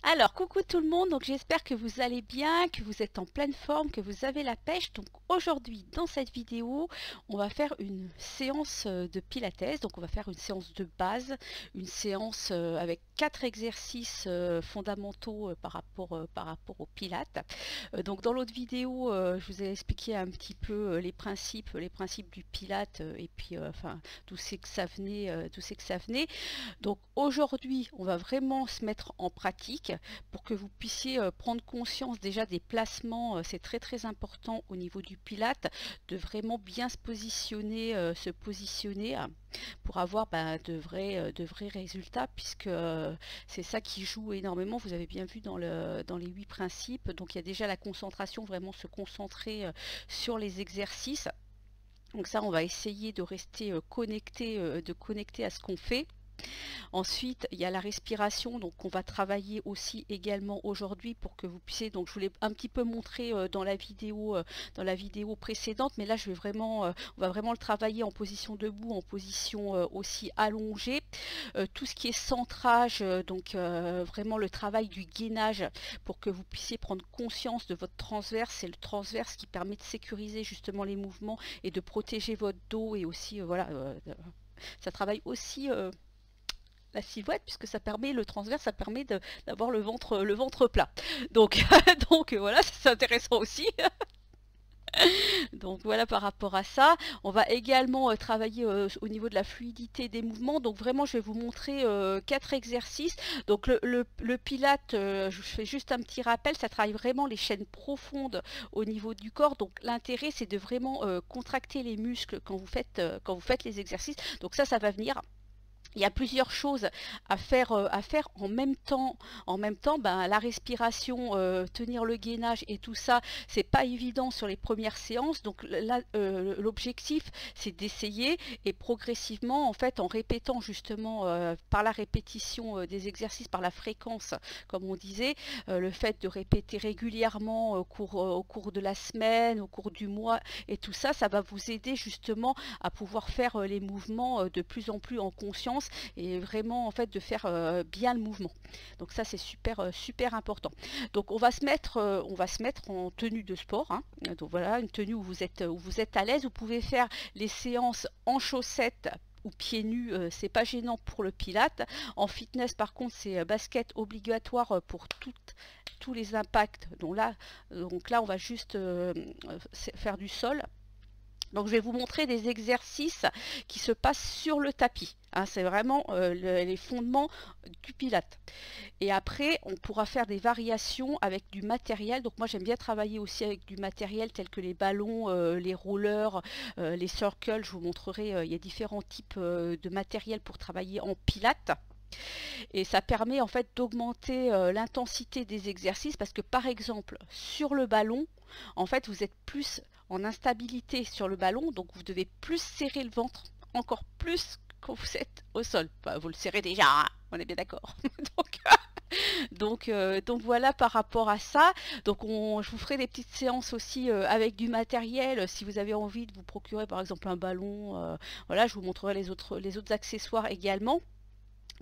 Alors, coucou tout le monde, donc j'espère que vous allez bien, que vous êtes en pleine forme, que vous avez la pêche. Donc aujourd'hui, dans cette vidéo, on va faire une séance de pilates. Donc on va faire une séance de base, une séance avec 4 exercices fondamentaux par rapport au pilates. Donc dans l'autre vidéo, je vous ai expliqué un petit peu les principes du pilate et puis enfin d'où c'est que ça venait, d'où c'est que ça venait. Donc aujourd'hui, on va vraiment se mettre en pratique pour que vous puissiez prendre conscience déjà des placements. C'est très très important au niveau du pilate de vraiment bien se positionner pour avoir de vrais résultats, puisque c'est ça qui joue énormément. Vous avez bien vu dans les 8 principes. Donc il y a déjà la concentration, vraiment se concentrer sur les exercices. Donc ça, on va essayer de rester connecté à ce qu'on fait. Ensuite, il y a la respiration, donc on va travailler aussi également aujourd'hui pour que vous puissiez, donc je vous l'ai un petit peu montré dans la vidéo précédente, mais là je vais vraiment, on va vraiment le travailler en position debout, en position aussi allongée. Tout ce qui est centrage, donc vraiment le travail du gainage pour que vous puissiez prendre conscience de votre transverse. C'est le transverse qui permet de sécuriser justement les mouvements et de protéger votre dos, et aussi voilà, ça travaille aussi la silhouette, puisque ça permet, le transverse, ça permet d'avoir le ventre plat. Donc, donc voilà, c'est intéressant aussi. Donc voilà par rapport à ça. On va également travailler au niveau de la fluidité des mouvements. Donc vraiment, je vais vous montrer 4 exercices. Donc le pilate, je fais juste un petit rappel, ça travaille vraiment les chaînes profondes au niveau du corps. Donc l'intérêt, c'est de vraiment contracter les muscles quand vous faites les exercices. Donc ça va venir. Il y a plusieurs choses à faire en même temps. La respiration, tenir le gainage et tout ça, c'est pas évident sur les premières séances. Donc là, l'objectif, c'est d'essayer, et progressivement, en fait, en répétant justement par la répétition des exercices, par la fréquence, comme on disait, le fait de répéter régulièrement au cours de la semaine, au cours du mois et tout ça, ça va vous aider justement à pouvoir faire les mouvements de plus en plus en conscience, et vraiment en fait de faire bien le mouvement. Donc ça, c'est super important. Donc on va se mettre en tenue de sport, hein. Donc voilà, une tenue où vous êtes à l'aise. Vous pouvez faire les séances en chaussettes ou pieds nus, c'est pas gênant pour le pilate. En fitness par contre, c'est basket obligatoire pour tous les impacts. Donc là on va juste faire du sol. Donc je vais vous montrer des exercices qui se passent sur le tapis, hein. C'est vraiment les fondements du pilate. Et après, on pourra faire des variations avec du matériel. Donc moi, j'aime bien travailler aussi avec du matériel tel que les ballons, les rollers, les circles. Je vous montrerai, il y a différents types de matériel pour travailler en pilate. Et ça permet en fait d'augmenter l'intensité des exercices, parce que par exemple sur le ballon, en fait vous êtes plus en instabilité sur le ballon, donc vous devez plus serrer le ventre, encore plus quand vous êtes au sol. Enfin, vous le serrez déjà, hein, on est bien d'accord. Donc voilà par rapport à ça. Donc je vous ferai des petites séances aussi avec du matériel, si vous avez envie de vous procurer par exemple un ballon. Voilà, je vous montrerai les autres accessoires également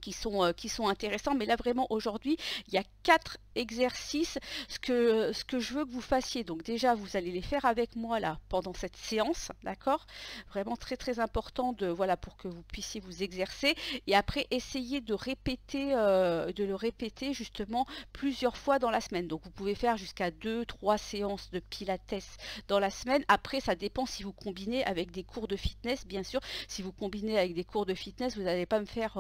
qui sont intéressants. Mais là vraiment aujourd'hui, il y a 4 exercices. Ce que je veux que vous fassiez, donc déjà vous allez les faire avec moi là pendant cette séance, d'accord? Vraiment très important voilà, pour que vous puissiez vous exercer, et après essayer de le répéter justement plusieurs fois dans la semaine. Donc vous pouvez faire jusqu'à 2-3 séances de pilates dans la semaine. Après, ça dépend si vous combinez avec des cours de fitness, bien sûr. Si vous combinez avec des cours de fitness, vous n'allez pas me faire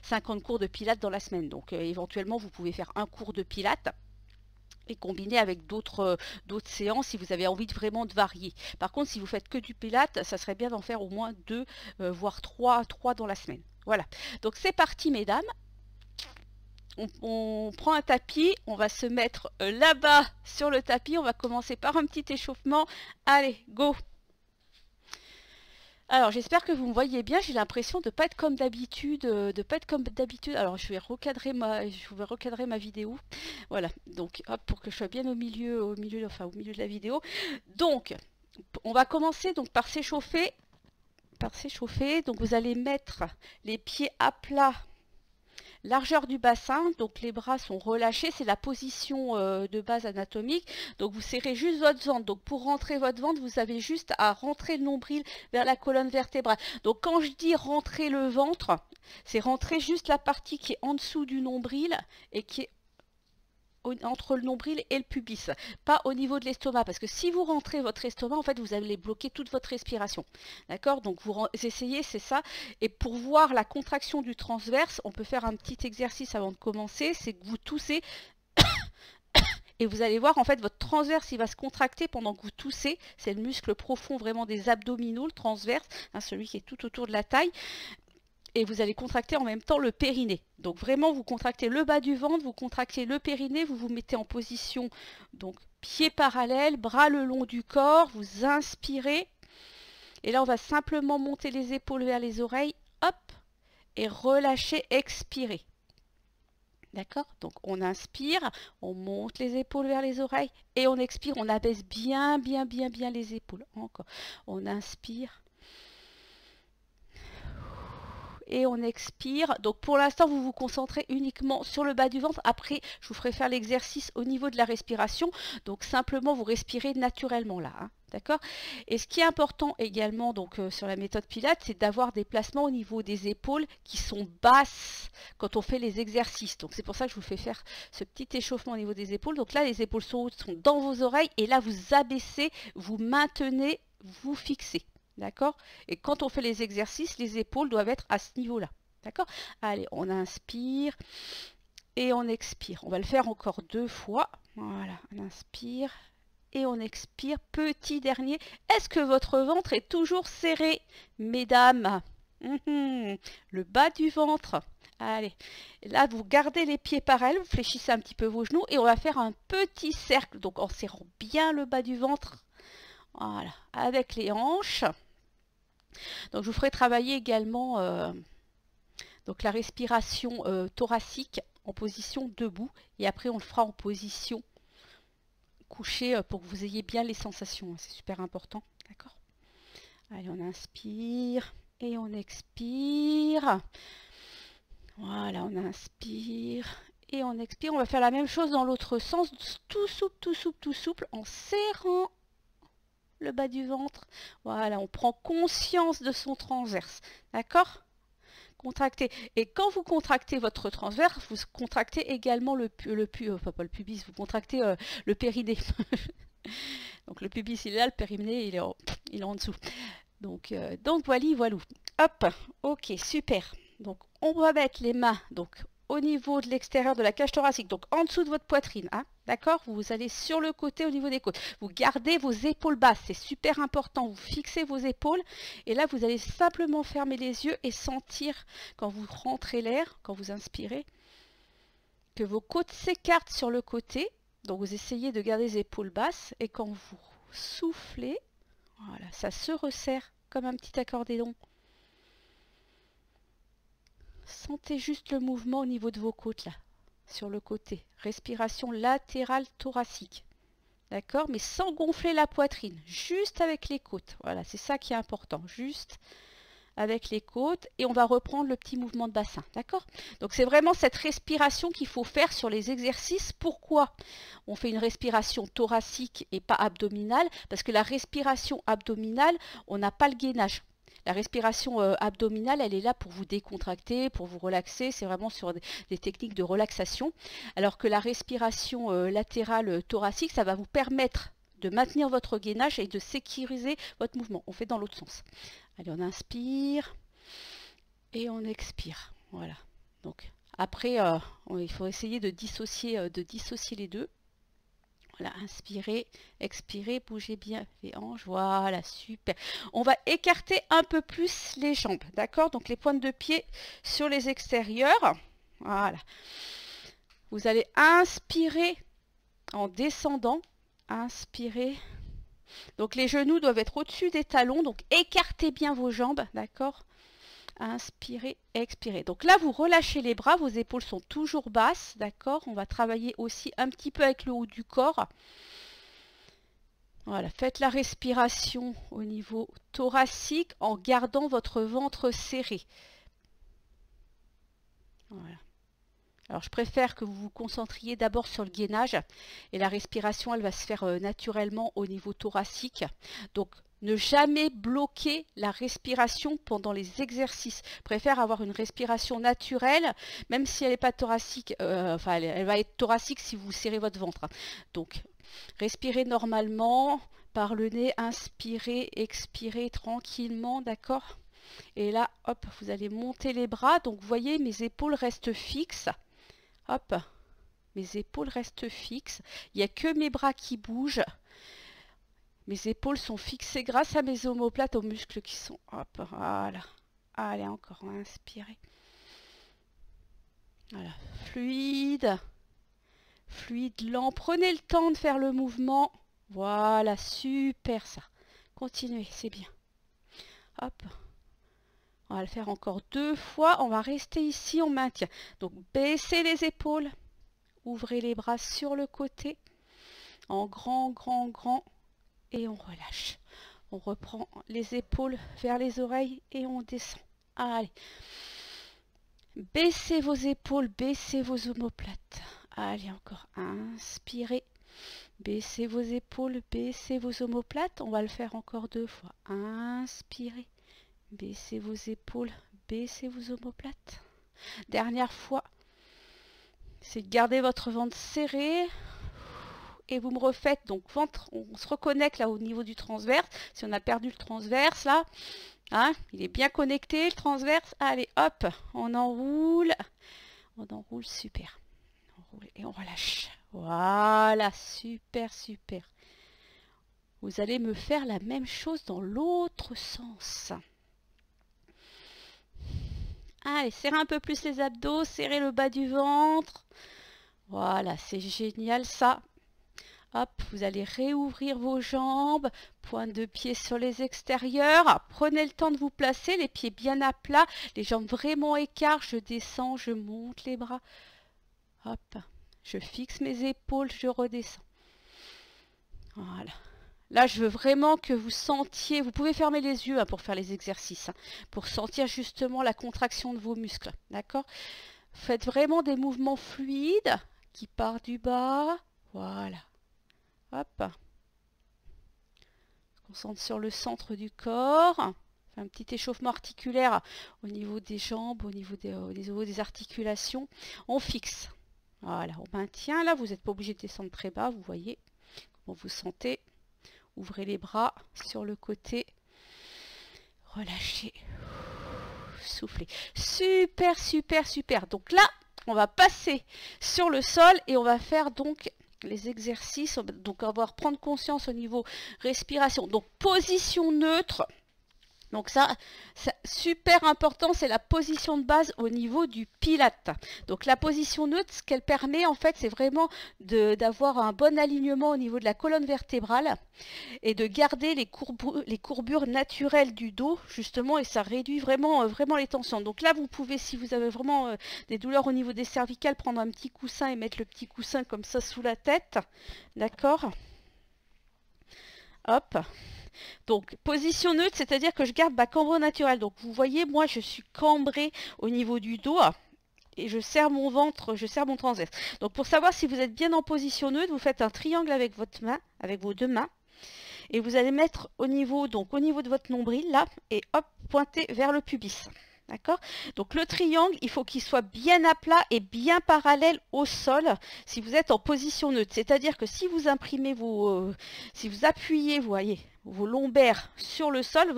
50 cours de pilates dans la semaine. Donc éventuellement, vous pouvez faire un cours de pilates et combiner avec d'autres séances si vous avez envie vraiment de varier. Par contre, si vous faites que du pilates, ça serait bien d'en faire au moins 2 voire 3 dans la semaine. Voilà. Donc c'est parti, mesdames. On prend un tapis, on va se mettre là-bas sur le tapis. On va commencer par un petit échauffement. Allez, go! Alors j'espère que vous me voyez bien. J'ai l'impression de ne pas être comme d'habitude, Alors je vais recadrer ma vidéo. Voilà, donc hop, pour que je sois bien au milieu de la vidéo. Donc on va commencer donc par s'échauffer. Donc vous allez mettre les pieds à plat Largeur du bassin, donc les bras sont relâchés, c'est la position de base anatomique. Donc vous serrez juste votre ventre. Donc pour rentrer votre ventre, vous avez juste à rentrer le nombril vers la colonne vertébrale. Donc quand je dis rentrer le ventre, c'est rentrer juste la partie qui est en dessous du nombril et qui est entre le nombril et le pubis, pas au niveau de l'estomac, parce que si vous rentrez votre estomac, en fait, vous allez bloquer toute votre respiration. D'accord? Donc, vous essayez, c'est ça. Et pour voir la contraction du transverse, on peut faire un petit exercice avant de commencer, c'est que vous toussez et vous allez voir, en fait, votre transverse, il va se contracter pendant que vous toussez. C'est le muscle profond vraiment des abdominaux, le transverse, hein, celui qui est tout autour de la taille. Et vous allez contracter en même temps le périnée. Donc vraiment, vous contractez le bas du ventre, vous contractez le périnée, vous vous mettez en position, donc pieds parallèles, bras le long du corps, vous inspirez. Et là, on va simplement monter les épaules vers les oreilles, hop, et relâcher, expirer. D'accord? Donc on inspire, on monte les épaules vers les oreilles, et on expire, on abaisse bien les épaules. Encore. On inspire. Et on expire. Donc pour l'instant, vous vous concentrez uniquement sur le bas du ventre. Après, je vous ferai faire l'exercice au niveau de la respiration. Donc simplement, vous respirez naturellement là. Hein, d'accord? Et ce qui est important également donc, sur la méthode Pilates, c'est d'avoir des placements au niveau des épaules qui sont basses quand on fait les exercices. Donc c'est pour ça que je vous fais faire ce petit échauffement au niveau des épaules. Donc là, les épaules sont hautes, sont dans vos oreilles. Et là, vous abaissez, vous maintenez, vous fixez. D'accord? Et quand on fait les exercices, les épaules doivent être à ce niveau-là. D'accord? Allez, on inspire et on expire. On va le faire encore 2 fois. Voilà, on inspire et on expire. Petit dernier. Est-ce que votre ventre est toujours serré, mesdames? Le bas du ventre. Allez, là vous gardez les pieds parallèles, vous fléchissez un petit peu vos genoux et on va faire un petit cercle. Donc en serrant bien le bas du ventre. Voilà, avec les hanches. Donc je vous ferai travailler également donc la respiration thoracique en position debout et après on le fera en position couchée pour que vous ayez bien les sensations, c'est super important, d'accord? Allez, on inspire et on expire. Voilà, on inspire et on expire. On va faire la même chose dans l'autre sens, tout souple en serrant le bas du ventre. Voilà, on prend conscience de son transverse. D'accord? Contractez. Et quand vous contractez votre transverse, vous contractez également pas le pubis, vous contractez le périnée. Donc le pubis, il est là, le périnée, il est en dessous. Donc voilà. Hop, ok, super. Donc on va mettre les mains donc au niveau de l'extérieur de la cage thoracique, donc en dessous de votre poitrine, hein, d'accord? Vous allez sur le côté au niveau des côtes. Vous gardez vos épaules basses, c'est super important. Vous fixez vos épaules et là, vous allez simplement fermer les yeux et sentir quand vous rentrez l'air, quand vous inspirez, que vos côtes s'écartent sur le côté. Donc vous essayez de garder les épaules basses et quand vous soufflez, voilà, ça se resserre comme un petit accordéon. Sentez juste le mouvement au niveau de vos côtes là, sur le côté. Respiration latérale thoracique. D'accord? Mais sans gonfler la poitrine, juste avec les côtes. Voilà, c'est ça qui est important, juste avec les côtes. Et on va reprendre le petit mouvement de bassin. D'accord? Donc c'est vraiment cette respiration qu'il faut faire sur les exercices. Pourquoi on fait une respiration thoracique et pas abdominale? Parce que la respiration abdominale, on n'a pas le gainage. La respiration abdominale, elle est là pour vous décontracter, pour vous relaxer. C'est vraiment sur des techniques de relaxation. Alors que la respiration latérale thoracique, ça va vous permettre de maintenir votre gainage et de sécuriser votre mouvement. On fait dans l'autre sens. Allez, on inspire et on expire. Voilà. Donc après, il faut essayer de dissocier les deux. Voilà, inspirez, expirez, bougez bien les hanches, voilà, super. On va écarter un peu plus les jambes, d'accord? Donc les pointes de pied sur les extérieurs, voilà. Vous allez inspirer en descendant, inspirez. Donc les genoux doivent être au-dessus des talons, donc écartez bien vos jambes, d'accord? Inspirez, expirez. Donc là, vous relâchez les bras, vos épaules sont toujours basses, d'accord? On va travailler aussi un petit peu avec le haut du corps. Voilà, faites la respiration au niveau thoracique en gardant votre ventre serré. Voilà. Alors je préfère que vous vous concentriez d'abord sur le gainage et la respiration elle va se faire naturellement au niveau thoracique. Donc ne jamais bloquer la respiration pendant les exercices. Je préfère avoir une respiration naturelle, même si elle n'est pas thoracique, enfin elle va être thoracique si vous serrez votre ventre. Donc respirez normalement par le nez, inspirez, expirez tranquillement, d'accord? Et là, hop, vous allez monter les bras. Donc vous voyez, mes épaules restent fixes. Hop, mes épaules restent fixes. Il n'y a que mes bras qui bougent. Mes épaules sont fixées grâce à mes omoplates, aux muscles qui sont... Hop, voilà. Allez, encore, inspirez. Voilà, fluide. Fluide, lent. Prenez le temps de faire le mouvement. Voilà, super ça. Continuez, c'est bien. Hop. On va le faire encore 2 fois. On va rester ici, on maintient. Donc, baissez les épaules. Ouvrez les bras sur le côté. En grand, grand, grand. Et on relâche. On reprend les épaules vers les oreilles et on descend. Allez. Baissez vos épaules, baissez vos omoplates. Allez, encore. Inspirez. Baissez vos épaules, baissez vos omoplates. On va le faire encore 2 fois. Inspirez. Baissez vos épaules, baissez vos omoplates. Dernière fois, c'est de garder votre ventre serré. Et vous me refaites, donc ventre, on se reconnecte là au niveau du transverse. Si on a perdu le transverse là, hein, il est bien connecté le transverse. Allez, hop, on enroule. On enroule, super. On enroule et on relâche. Voilà, super, super. Vous allez me faire la même chose dans l'autre sens. Allez, serrez un peu plus les abdos, serrez le bas du ventre. Voilà, c'est génial ça. Hop, vous allez réouvrir vos jambes, pointe de pied sur les extérieurs. Prenez le temps de vous placer, les pieds bien à plat, les jambes vraiment écartes. Je descends, je monte les bras. Hop, je fixe mes épaules, je redescends. Voilà. Là, je veux vraiment que vous sentiez, vous pouvez fermer les yeux hein, pour faire les exercices, hein, pour sentir justement la contraction de vos muscles, d'accord? Faites vraiment des mouvements fluides qui partent du bas, voilà. Hop. On se concentre sur le centre du corps, un petit échauffement articulaire au niveau des jambes, au niveau des articulations. On fixe, voilà, on maintient, là, vous n'êtes pas obligé de descendre très bas, vous voyez comment vous sentez. Ouvrez les bras sur le côté. Relâchez. Soufflez. Super, super, super. Donc là, on va passer sur le sol et on va faire donc les exercices. Donc on va prendre conscience au niveau respiration. Donc position neutre. Donc ça, super important, c'est la position de base au niveau du pilate. Donc la position neutre, ce qu'elle permet en fait, c'est vraiment d'avoir un bon alignement au niveau de la colonne vertébrale et de garder les courbures naturelles du dos, justement, et ça réduit vraiment, vraiment les tensions. Donc là, vous pouvez, si vous avez vraiment des douleurs au niveau des cervicales, prendre un petit coussin et mettre le petit coussin comme ça sous la tête. D'accord ? Hop. Donc, position neutre, c'est-à-dire que je garde ma cambre naturelle. Donc, vous voyez, moi, je suis cambrée au niveau du dos et je serre mon ventre, je serre mon transverse. Donc, pour savoir si vous êtes bien en position neutre, vous faites un triangle avec votre main, avec vos 2 mains. Et vous allez mettre au niveau de votre nombril, là, et hop, pointer vers le pubis. D'accord? Donc le triangle, il faut qu'il soit bien à plat et bien parallèle au sol si vous êtes en position neutre. C'est-à-dire que si vous imprimez si vous appuyez, vous voyez, vos lombaires sur le sol,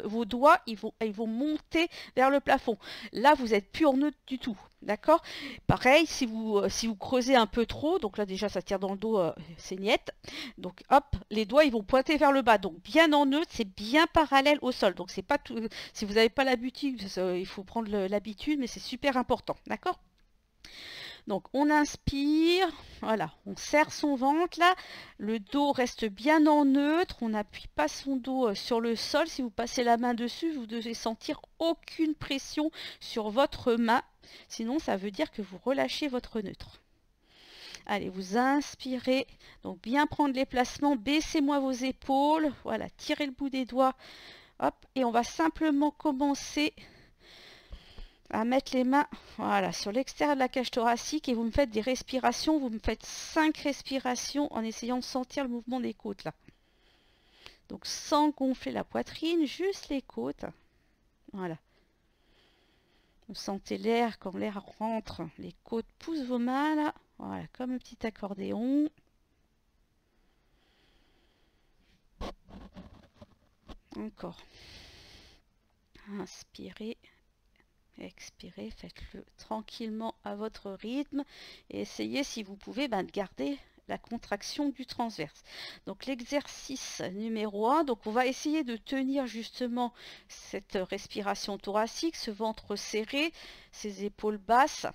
vos doigts, ils vont monter vers le plafond. Là, vous n'êtes plus en neutre du tout. D'accord? Pareil, si vous creusez un peu trop, donc là déjà ça tire dans le dos, c'est niette. Donc hop, les doigts ils vont pointer vers le bas. Donc bien en neutre, c'est bien parallèle au sol. Donc c'est pas tout. Si vous n'avez pas l'habitude, il faut prendre l'habitude, mais c'est super important. D'accord? Donc on inspire, voilà, on serre son ventre là, le dos reste bien en neutre, on n'appuie pas son dos sur le sol. Si vous passez la main dessus, vous devez sentir aucune pression sur votre main, sinon ça veut dire que vous relâchez votre neutre. Allez, vous inspirez, donc bien prendre les placements, baissez-moi vos épaules, voilà, tirez le bout des doigts, hop, et on va simplement commencer à mettre les mains, voilà, sur l'extérieur de la cage thoracique et vous me faites des respirations. Vous me faites 5 respirations en essayant de sentir le mouvement des côtes là. Donc sans gonfler la poitrine, juste les côtes. Voilà. Vous sentez l'air, quand l'air rentre, les côtes poussent vos mains là. Voilà, comme un petit accordéon. Encore. Inspirez, expirez, faites-le tranquillement à votre rythme. Et essayez, si vous pouvez, de garder la contraction du transverse. Donc l'exercice numéro 1, donc on va essayer de tenir justement cette respiration thoracique, ce ventre serré, ces épaules basses.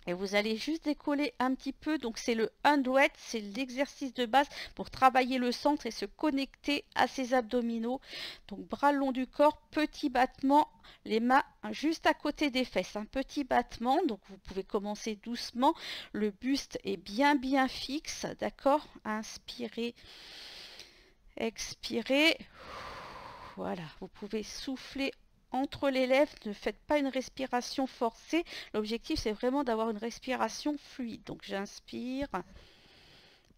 Et vous allez juste décoller un petit peu. Donc c'est le 1 duet, c'est l'exercice de base pour travailler le centre et se connecter à ses abdominaux. Donc bras le long du corps, petit battement, les mains juste à côté des fesses, un petit battement. Donc vous pouvez commencer doucement. Le buste est bien fixe, d'accord? Inspirez, expirez. Voilà, vous pouvez souffler entre les lèvres, ne faites pas une respiration forcée. L'objectif, c'est vraiment d'avoir une respiration fluide. Donc, j'inspire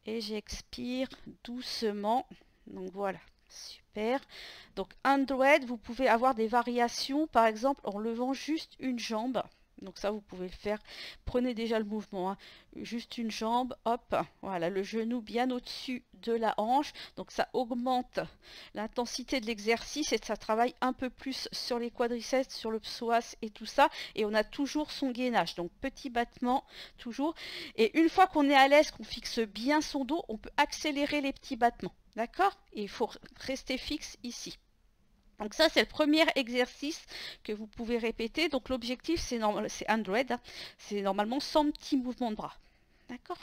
et j'expire doucement. Donc, voilà, super. Donc, underhead, vous pouvez avoir des variations, par exemple, en levant juste une jambe. Donc ça, vous pouvez le faire. Prenez déjà le mouvement, hein. Juste une jambe, hop, voilà, le genou bien au-dessus de la hanche. Donc ça augmente l'intensité de l'exercice et ça travaille un peu plus sur les quadriceps, sur le psoas et tout ça. Et on a toujours son gainage. Donc petit battement, toujours. Et une fois qu'on est à l'aise, qu'on fixe bien son dos, on peut accélérer les petits battements. D'accord? Et il faut rester fixe ici. Donc ça, c'est le premier exercice que vous pouvez répéter. Donc l'objectif, c'est 100, hein. C'est normalement 100 petits mouvements de bras. D'accord?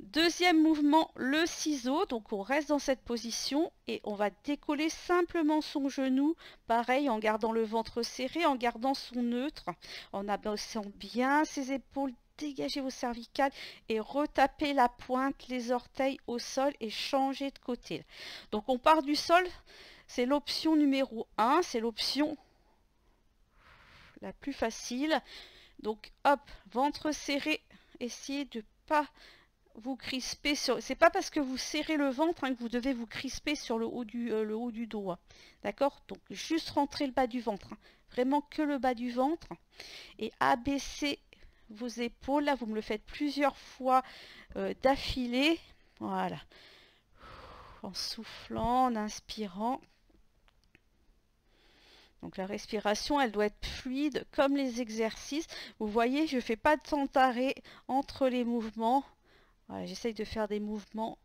Deuxième mouvement, le ciseau. Donc on reste dans cette position et on va décoller simplement son genou. Pareil, en gardant le ventre serré, en gardant son neutre, en abaissant bien ses épaules. Dégagez vos cervicales et retapez la pointe, les orteils au sol et changez de côté. Donc on part du sol. C'est l'option numéro 1, c'est l'option la plus facile. Donc hop, ventre serré, essayez de ne pas vous crisper sur... C'est pas parce que vous serrez le ventre, hein, que vous devez vous crisper sur le haut du dos. Hein. D'accord? Donc juste rentrer le bas du ventre. Hein. Vraiment que le bas du ventre. Et abaissez vos épaules. Là, vous me le faites plusieurs fois d'affilée. Voilà. En soufflant, en inspirant. Donc la respiration, elle doit être fluide comme les exercices. Vous voyez, je ne fais pas de temps d'arrêt entre les mouvements. Voilà, j'essaye de faire des mouvements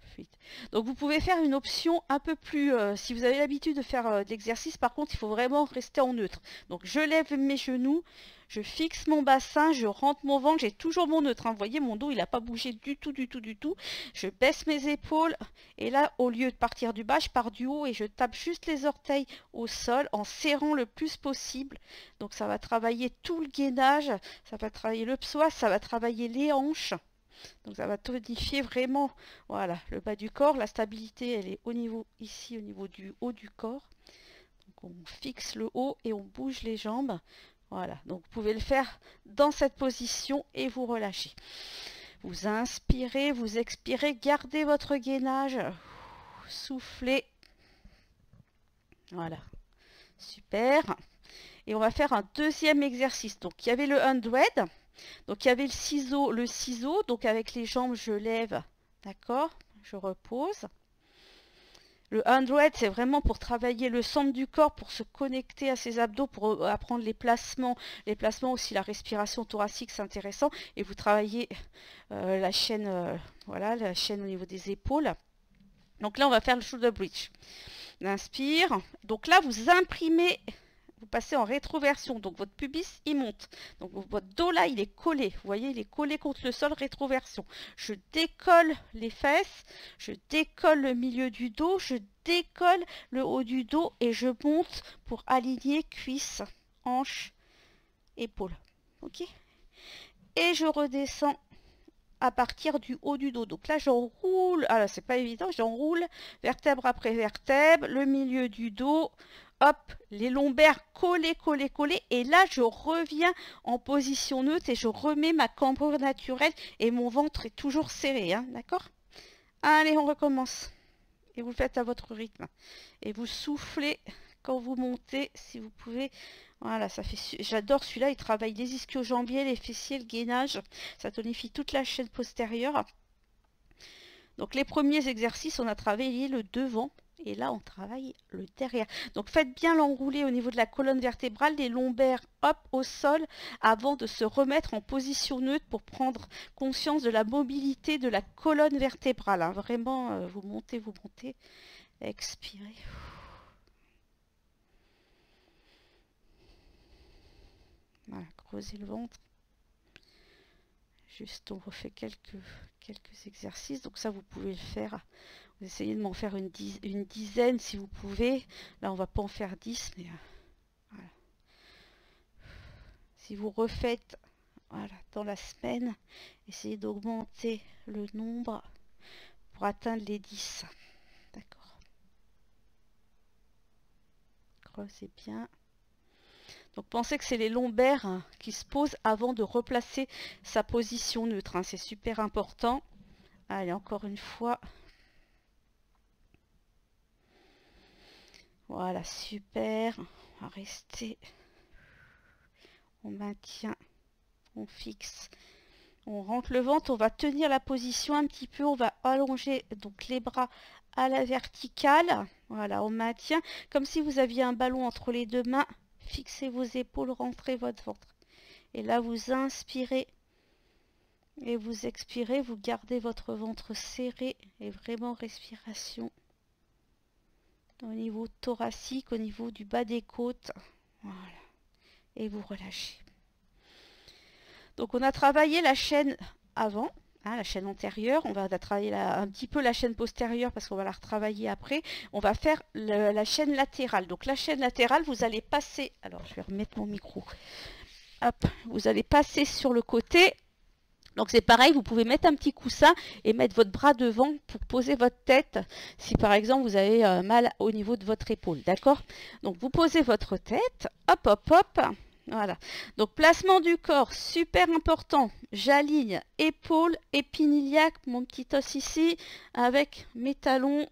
fluides. Donc vous pouvez faire une option un peu plus... si vous avez l'habitude de faire de l'exercice, par contre, il faut vraiment rester en neutre. Donc je lève mes genoux, je fixe mon bassin, je rentre mon ventre, j'ai toujours mon neutre. Hein. Vous voyez, mon dos, il n'a pas bougé du tout. Je baisse mes épaules et là, au lieu de partir du bas, je pars du haut et je tape juste les orteils au sol en serrant le plus possible. Donc ça va travailler tout le gainage, ça va travailler le psoas, ça va travailler les hanches. Donc ça va tonifier vraiment, voilà, le bas du corps. La stabilité, elle est au niveau ici, au niveau du haut du corps. Donc on fixe le haut et on bouge les jambes. Voilà, donc vous pouvez le faire dans cette position et vous relâchez. Vous inspirez, vous expirez, gardez votre gainage. Soufflez. Voilà, super. Et on va faire un deuxième exercice. Donc il y avait le 100. Donc il y avait le ciseau, donc avec les jambes je lève, d'accord, je repose. Le 100, c'est vraiment pour travailler le centre du corps, pour se connecter à ses abdos, pour apprendre les placements aussi, la respiration thoracique, c'est intéressant. Et vous travaillez la chaîne, voilà, la chaîne au niveau des épaules. Donc là, on va faire le shoulder bridge. On inspire. Donc là, vous imprimez... Vous passez en rétroversion, donc votre pubis, il monte. Donc votre dos là, il est collé. Vous voyez, il est collé contre le sol, rétroversion. Je décolle les fesses, je décolle le milieu du dos, je décolle le haut du dos et je monte pour aligner cuisses, hanches, épaules. Ok? Et je redescends à partir du haut du dos. Donc là, j'enroule. Ah là, c'est pas évident, j'enroule vertèbre après vertèbre, le milieu du dos. hop, les lombaires collés, collés, collés. Et là, je reviens en position neutre et je remets ma cambrure naturelle et mon ventre est toujours serré, hein, d'accord? Allez, on recommence. Et vous le faites à votre rythme. Et vous soufflez quand vous montez, si vous pouvez. Voilà, ça fait. J'adore celui-là, il travaille les ischio-jambiers, les fessiers, le gainage. Ça tonifie toute la chaîne postérieure. Donc les premiers exercices, on a travaillé le devant. Et là, on travaille le derrière. Donc faites bien l'enrouler au niveau de la colonne vertébrale, les lombaires, hop, au sol, avant de se remettre en position neutre pour prendre conscience de la mobilité de la colonne vertébrale, hein. Vraiment, vous montez, expirez. Voilà, creusez le ventre. Juste, on refait quelques exercices. Donc ça, vous pouvez le faire. Vous essayez de m'en faire une dizaine si vous pouvez. Là, on va pas en faire 10, mais voilà. Si vous refaites voilà, dans la semaine, essayez d'augmenter le nombre pour atteindre les 10. D'accord. Creusez bien. Donc pensez que c'est les lombaires hein, qui se posent avant de replacer sa position neutre. Hein. C'est super important. Allez, encore une fois. Voilà, super. On va rester. On maintient. On fixe. On rentre le ventre. On va tenir la position un petit peu. On va allonger donc les bras à la verticale. Voilà, on maintient. Comme si vous aviez un ballon entre les deux mains. Fixez vos épaules, rentrez votre ventre. Et là, vous inspirez et vous expirez. Vous gardez votre ventre serré et vraiment respiration au niveau thoracique, au niveau du bas des côtes. Voilà. Et vous relâchez. Donc, on a travaillé la chaîne avant, hein, la chaîne antérieure. On va travailler un petit peu la chaîne postérieure parce qu'on va la retravailler après. On va faire la chaîne latérale. Donc, la chaîne latérale, vous allez passer... Alors, je vais remettre mon micro. Hop, vous allez passer sur le côté. Donc c'est pareil, vous pouvez mettre un petit coussin et mettre votre bras devant pour poser votre tête si par exemple vous avez mal au niveau de votre épaule, d'accord? Donc vous posez votre tête, hop, hop, hop, voilà. Donc placement du corps, super important. J'aligne épaule, épiniliaque, mon petit os ici, avec mes talons.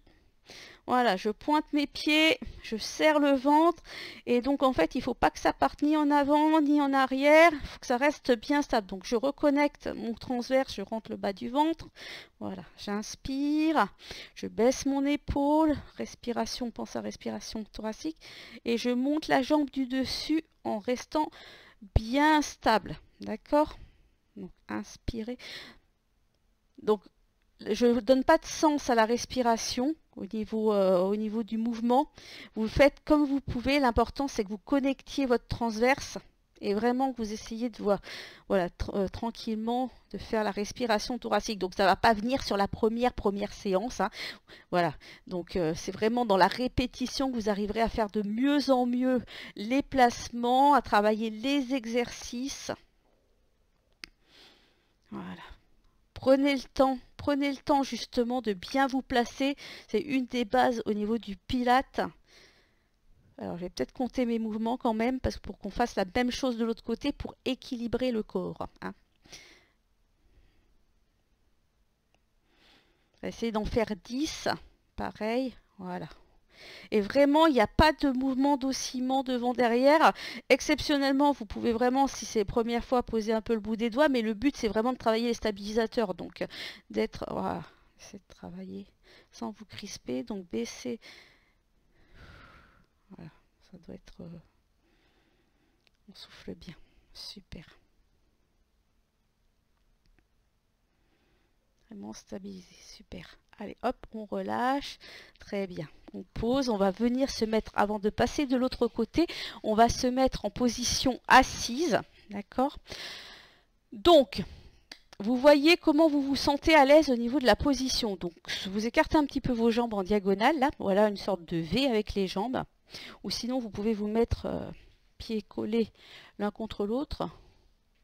Voilà, je pointe mes pieds, je serre le ventre et donc en fait il ne faut pas que ça parte ni en avant ni en arrière, il faut que ça reste bien stable. Donc je reconnecte mon transverse, je rentre le bas du ventre, voilà, j'inspire, je baisse mon épaule, respiration, pense à respiration thoracique et je monte la jambe du dessus en restant bien stable, d'accord? Donc inspirez. Donc je ne donne pas de sens à la respiration au niveau du mouvement. Vous le faites comme vous pouvez. L'important, c'est que vous connectiez votre transverse et vraiment que vous essayez de voir, voilà, tranquillement de faire la respiration thoracique. Donc, ça ne va pas venir sur la première séance. Hein. Voilà. Donc, c'est vraiment dans la répétition que vous arriverez à faire de mieux en mieux les placements, à travailler les exercices. Voilà. Prenez le temps justement de bien vous placer. C'est une des bases au niveau du Pilate. Alors je vais peut-être compter mes mouvements quand même, parce que pour qu'on fasse la même chose de l'autre côté pour équilibrer le corps. Hein. On va essayer d'en faire 10. Pareil, voilà. Et vraiment, il n'y a pas de mouvement d'oscillement devant derrière. Exceptionnellement, vous pouvez vraiment, si c'est la première fois, poser un peu le bout des doigts, mais le but, c'est vraiment de travailler les stabilisateurs. Donc, d'être... Voilà, c'est de travailler sans vous crisper. Donc, baisser... Voilà, ça doit être... On souffle bien. Super. Vraiment stabiliser. Super. Allez, hop, on relâche. Très bien. On pose. On va venir se mettre, avant de passer de l'autre côté, on va se mettre en position assise. D'accord? Donc, vous voyez comment vous vous sentez à l'aise au niveau de la position. Donc, vous écartez un petit peu vos jambes en diagonale. Là, voilà une sorte de V avec les jambes. Ou sinon, vous pouvez vous mettre pieds collés l'un contre l'autre.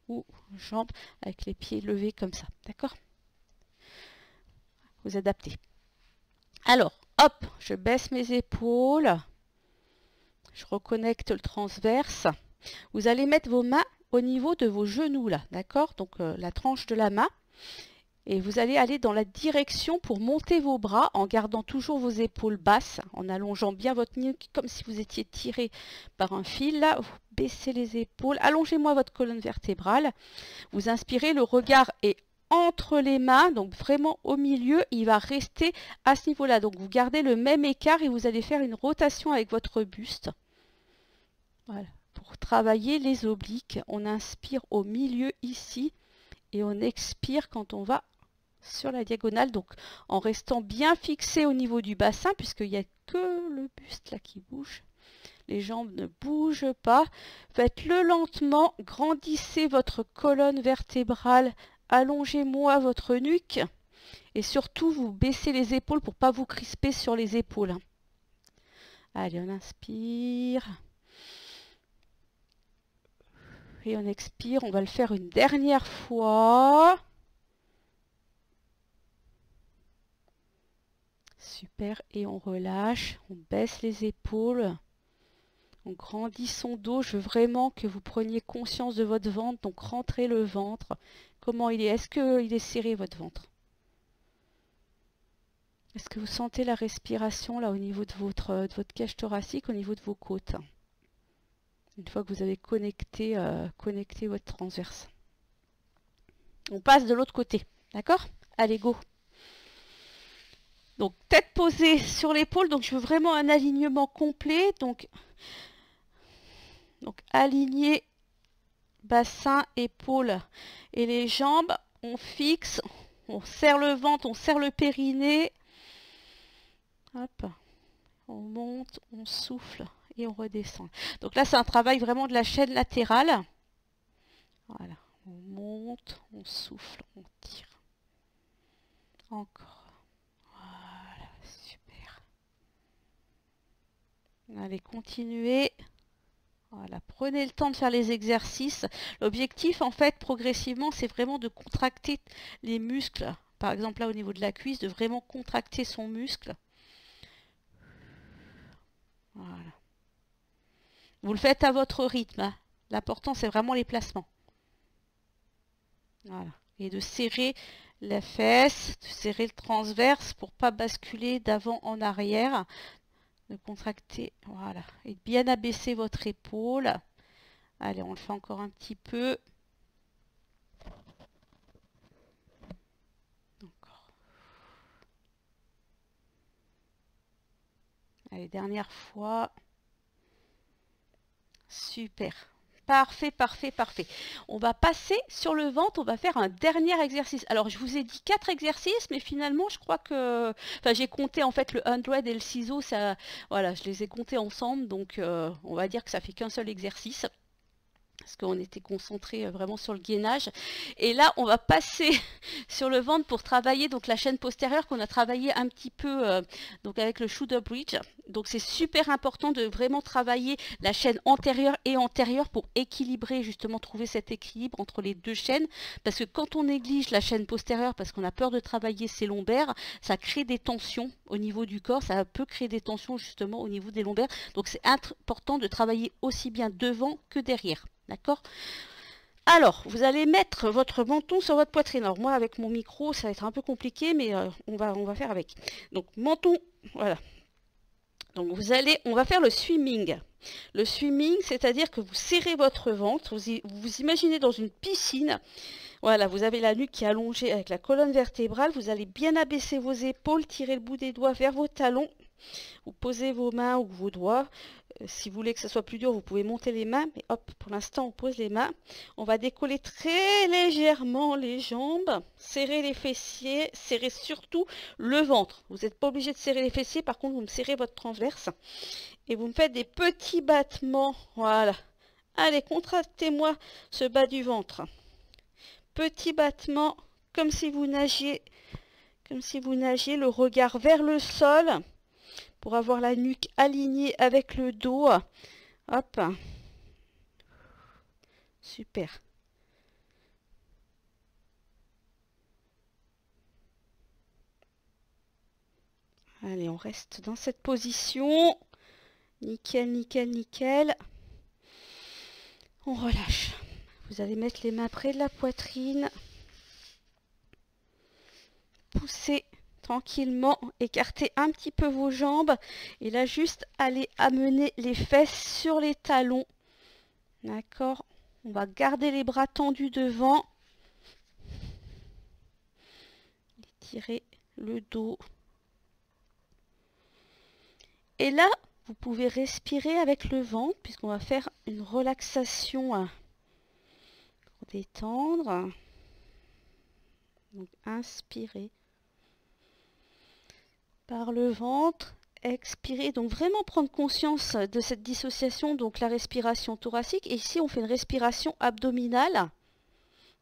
Ou jambes avec les pieds levés comme ça. D'accord? Vous adaptez. Alors, hop, je baisse mes épaules. Je reconnecte le transverse. Vous allez mettre vos mains au niveau de vos genoux là, d'accord? Donc la tranche de la main. Et vous allez aller dans la direction pour monter vos bras en gardant toujours vos épaules basses, en allongeant bien votre nuque comme si vous étiez tiré par un fil. Là, vous baissez les épaules, allongez-moi votre colonne vertébrale. Vous inspirez, le regard est entre les mains, donc vraiment au milieu, il va rester à ce niveau-là. Donc vous gardez le même écart et vous allez faire une rotation avec votre buste. Voilà. Pour travailler les obliques, on inspire au milieu ici et on expire quand on va sur la diagonale, donc en restant bien fixé au niveau du bassin, puisqu'il n'y a que le buste là qui bouge. Les jambes ne bougent pas. Faites-le lentement, grandissez votre colonne vertébrale, allongez-moi votre nuque et surtout vous baissez les épaules pour ne pas vous crisper sur les épaules. Allez, on inspire. Et on expire, on va le faire une dernière fois. Super, et on relâche, on baisse les épaules, on grandit son dos. Je veux vraiment que vous preniez conscience de votre ventre, donc rentrez le ventre. Comment il est? Est-ce qu'il est serré votre ventre? Est-ce que vous sentez la respiration là au niveau de votre cage thoracique, au niveau de vos côtes? Une fois que vous avez connecté votre transverse. On passe de l'autre côté, d'accord? Allez, go! Donc, tête posée sur l'épaule. Donc, je veux vraiment un alignement complet. Donc aligner bassin, épaules et les jambes. On fixe, on serre le ventre, on serre le périnée. Hop, on monte, on souffle et on redescend. Donc là, c'est un travail vraiment de la chaîne latérale. Voilà, on monte, on souffle, on tire. Encore. Voilà, super. Allez, continuez. Voilà, prenez le temps de faire les exercices. L'objectif, en fait, progressivement, c'est vraiment de contracter les muscles. Par exemple, là, au niveau de la cuisse, de vraiment contracter son muscle. Voilà. Vous le faites à votre rythme, hein. L'important, c'est vraiment les placements. Voilà. Et de serrer la fesse, de serrer le transverse pour ne pas basculer d'avant en arrière. De contracter, voilà. Et de bien abaisser votre épaule. Allez, on le fait encore un petit peu. Encore. Allez, dernière fois. Super. Parfait, parfait, parfait. On va passer sur le ventre, on va faire un dernier exercice. Alors, je vous ai dit 4 exercices, mais finalement, je crois que... Enfin, j'ai compté en fait le 100 et le ciseau, ça... Voilà, je les ai comptés ensemble, donc on va dire que ça fait qu'un seul exercice. Parce qu'on était concentré vraiment sur le gainage. Et là, on va passer sur le ventre pour travailler donc la chaîne postérieure qu'on a travaillé un petit peu donc avec le shoulder bridge. Donc c'est super important de vraiment travailler la chaîne antérieure et antérieure pour équilibrer, justement trouver cet équilibre entre les deux chaînes. Parce que quand on néglige la chaîne postérieure parce qu'on a peur de travailler ses lombaires, ça crée des tensions au niveau du corps. Ça peut créer des tensions justement au niveau des lombaires. Donc c'est important de travailler aussi bien devant que derrière. D'accord? Alors, vous allez mettre votre menton sur votre poitrine. Alors moi, avec mon micro, ça va être un peu compliqué, mais on va faire avec. Donc, menton, voilà. Donc, on va faire le swimming. Le swimming, c'est-à-dire que vous serrez votre ventre, vous vous imaginez dans une piscine. Voilà, vous avez la nuque qui est allongée avec la colonne vertébrale. Vous allez bien abaisser vos épaules, tirer le bout des doigts vers vos talons. Vous posez vos mains ou vos doigts. Si vous voulez que ce soit plus dur, vous pouvez monter les mains. Mais hop, pour l'instant, on pose les mains. On va décoller très légèrement les jambes. Serrer les fessiers. Serrer surtout le ventre. Vous n'êtes pas obligé de serrer les fessiers. Par contre, vous me serrez votre transverse. Et vous me faites des petits battements. Voilà. Allez, contractez-moi ce bas du ventre. Petits battements, comme si vous nagiez. Comme si vous nagiez, le regard vers le sol. Pour avoir la nuque alignée avec le dos. Hop. Super. Allez, on reste dans cette position. Nickel, nickel, nickel. On relâche. Vous allez mettre les mains près de la poitrine. Poussez tranquillement, écartez un petit peu vos jambes. Et là, juste allez amener les fesses sur les talons. D'accord? On va garder les bras tendus devant. Étirez le dos. Et là, vous pouvez respirer avec le ventre, puisqu'on va faire une relaxation pour détendre. Donc, inspirez par le ventre, expirez. Donc, vraiment prendre conscience de cette dissociation, donc la respiration thoracique. Et ici, on fait une respiration abdominale.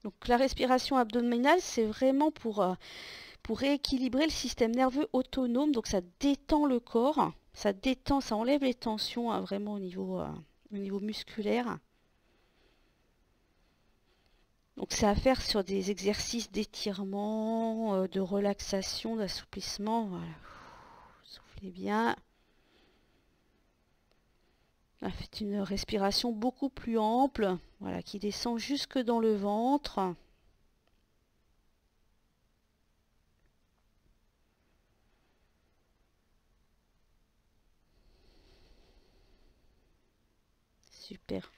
Donc, la respiration abdominale, c'est vraiment pour rééquilibrer le système nerveux autonome. Donc, ça détend le corps. Ça détend, ça enlève les tensions vraiment au niveau musculaire. Donc c'est à faire sur des exercices d'étirement, de relaxation, d'assouplissement. Voilà. Soufflez bien. Là, faites une respiration beaucoup plus ample, voilà, qui descend jusque dans le ventre. Super.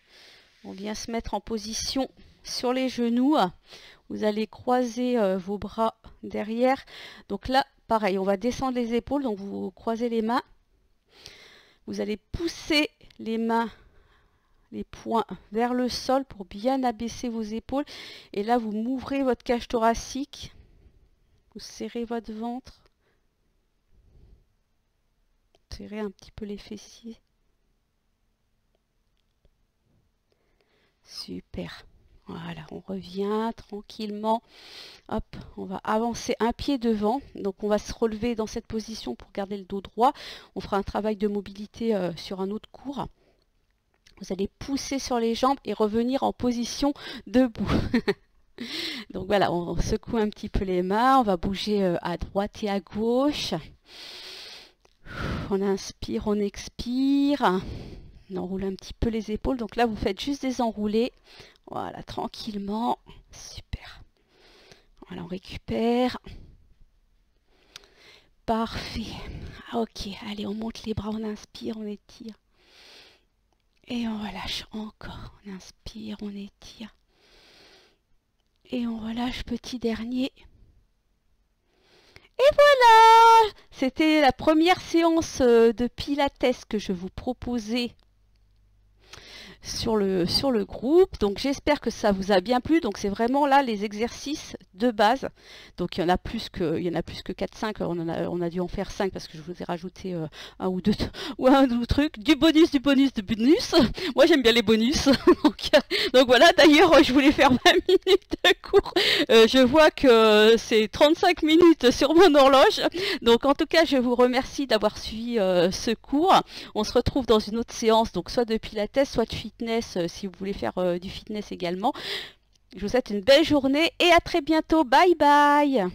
On vient se mettre en position sur les genoux. Vous allez croiser vos bras derrière. Donc là, pareil, on va descendre les épaules. Donc vous croisez les mains. Vous allez pousser les mains, les poings vers le sol pour bien abaisser vos épaules. Et là, vous m'ouvrez votre cage thoracique. Vous serrez votre ventre. Serrez un petit peu les fessiers. Super. Voilà, on revient tranquillement. Hop, on va avancer un pied devant. Donc on va se relever dans cette position pour garder le dos droit. On fera un travail de mobilité sur un autre cours. Vous allez pousser sur les jambes et revenir en position debout. Donc voilà, on secoue un petit peu les mains. On va bouger à droite et à gauche. On inspire, on expire. On enroule un petit peu les épaules. Donc là, vous faites juste des enroulés. Voilà, tranquillement. Super. Voilà, on récupère. Parfait. Ok, allez, on monte les bras, on inspire, on étire. Et on relâche encore. On inspire, on étire. Et on relâche, petit dernier. Et voilà! C'était la première séance de Pilates que je vous proposais sur le groupe. Donc j'espère que ça vous a bien plu. Donc c'est vraiment là les exercices de base. Donc il y en a plus que 4-5. On a dû en faire 5 parce que je vous ai rajouté un ou deux trucs. Du bonus. Moi j'aime bien les bonus. donc voilà, d'ailleurs je voulais faire 20 minutes de cours. Je vois que c'est 35 minutes sur mon horloge. Donc en tout cas je vous remercie d'avoir suivi ce cours. On se retrouve dans une autre séance, donc soit de Pilates, soit de fitness, si vous voulez faire du fitness également. Je vous souhaite une belle journée et à très bientôt. Bye bye.